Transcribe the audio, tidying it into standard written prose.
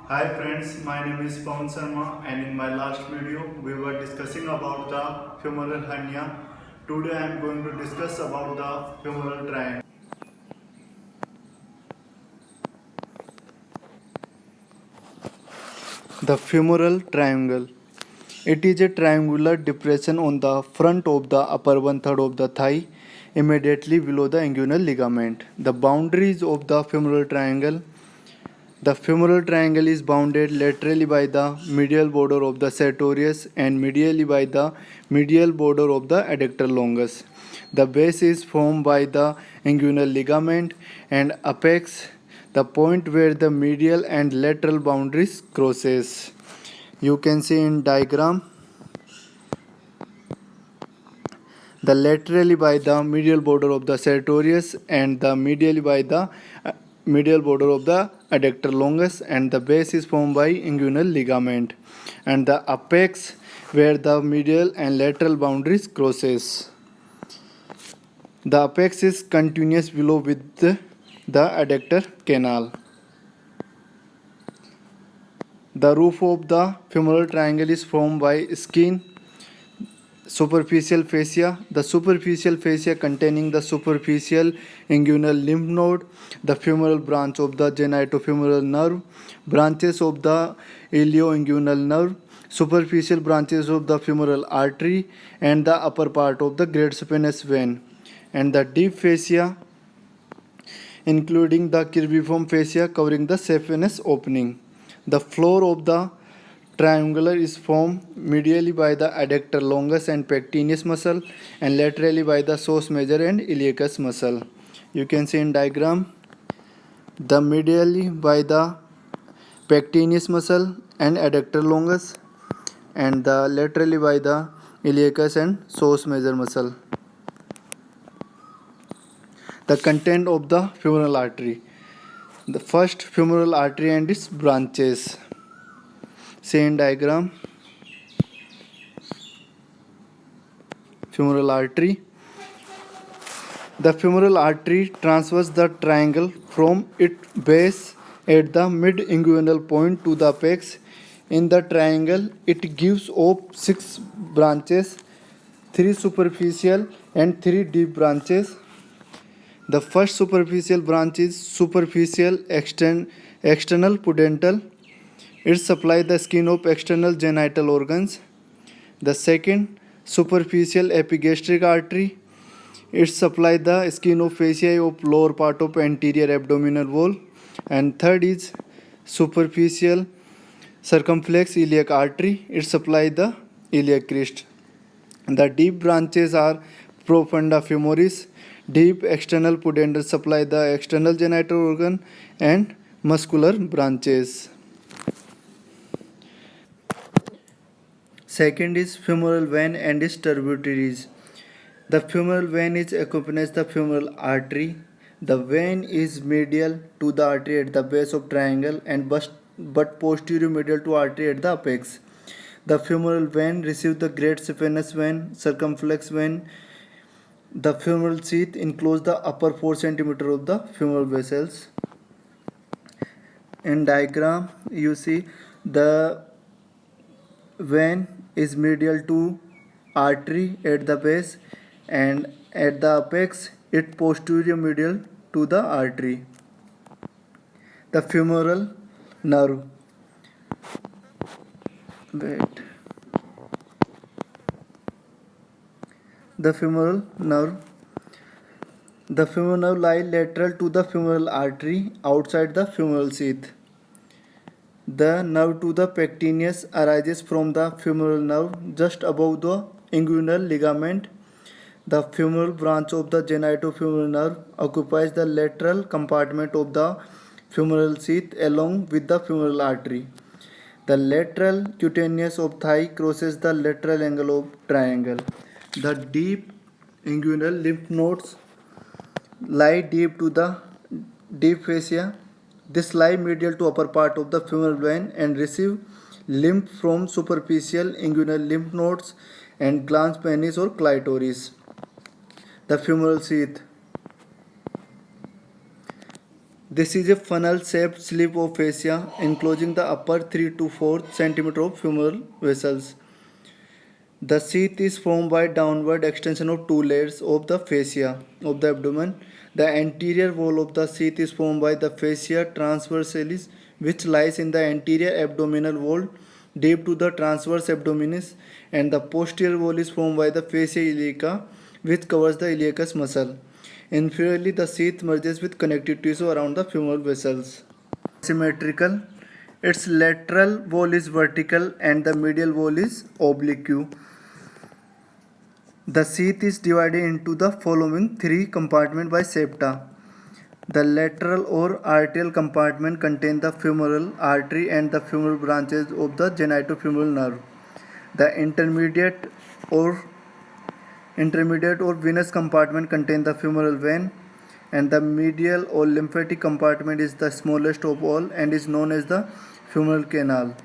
Hi friends, my name is Pawan Sharma and in my last video we were discussing about the femoral hernia. Today I am going to discuss about the femoral triangle. The femoral triangle. It is a triangular depression on the front of the upper one third of the thigh, immediately below the inguinal ligament. The boundaries of the femoral triangle. The femoral triangle is bounded laterally by the medial border of the sartorius and medially by the medial border of the adductor longus. The base is formed by the inguinal ligament and apex, the point where the medial and lateral boundaries crosses. You can see in diagram the laterally by the medial border of the sartorius and the medially by the medial border of the adductor longus, and the base is formed by inguinal ligament and the apex where the medial and lateral boundaries crosses. The apex is continuous below with the adductor canal. The roof of the femoral triangle is formed by skin, superficial fascia. The superficial fascia containing the superficial inguinal lymph node, the femoral branch of the genitofemoral nerve, branches of the ilioinguinal nerve, superficial branches of the femoral artery, and the upper part of the great saphenous vein, and the deep fascia including the cribriform fascia covering the saphenous opening. The floor of the triangular is formed medially by the adductor longus and pectineus muscle and laterally by the psoas major and iliacus muscle. You can see in diagram the medially by the pectineus muscle and adductor longus and the laterally by the iliacus and psoas major muscle. The content of the femoral artery. The first femoral artery and its branches. See in diagram femoral artery. The femoral artery traverses the triangle from its base at the mid-inguinal point to the apex. In the triangle, it gives off 6 branches, 3 superficial and 3 deep branches. The first superficial branch is superficial external pudendal. It supplies the skin of external genital organs. The second, superficial epigastric artery. It supplies the skin of fasciae of lower part of anterior abdominal wall. And third is superficial circumflex iliac artery. It supplies the iliac crest. The deep branches are profunda femoris. Deep external pudendal supply the external genital organ and muscular branches. Second is femoral vein and its tributaries. The femoral vein is accompanies the femoral artery. The vein is medial to the artery at the base of triangle and but posterior medial to artery at the apex. The femoral vein receives the great saphenous vein, circumflex vein. The femoral sheath encloses the upper 4 cm of the femoral vessels. In diagram, you see the vein is medial to artery at the base and at the apex it posterior medial to the artery. The femoral nerve. Wait. The femoral nerve. The femoral nerve lies lateral to the femoral artery outside the femoral sheath. The nerve to the pectineus arises from the femoral nerve just above the inguinal ligament. The femoral branch of the genitofemoral nerve occupies the lateral compartment of the femoral sheath along with the femoral artery. The lateral cutaneous of thigh crosses the lateral angle of triangle. The deep inguinal lymph nodes lie deep to the deep fascia. This lie medial to upper part of the femoral vein and receive lymph from superficial inguinal lymph nodes and glans penis or clitoris. The femoral sheath. This is a funnel-shaped slip of fascia enclosing the upper 3 to 4 cm of femoral vessels. The sheath is formed by downward extension of two layers of the fascia of the abdomen. The anterior wall of the sheath is formed by the fascia transversalis, which lies in the anterior abdominal wall deep to the transverse abdominis, and the posterior wall is formed by the fascia iliaca, which covers the iliacus muscle. Inferiorly, the sheath merges with connective tissue around the femoral vessels. Symmetrical. Its lateral wall is vertical and the medial wall is oblique. The sheath is divided into the following three compartments by septa. The lateral or arterial compartment contains the femoral artery and the femoral branches of the genitofemoral nerve. The intermediate or venous compartment contains the femoral vein, and the medial or lymphatic compartment is the smallest of all and is known as the femoral canal.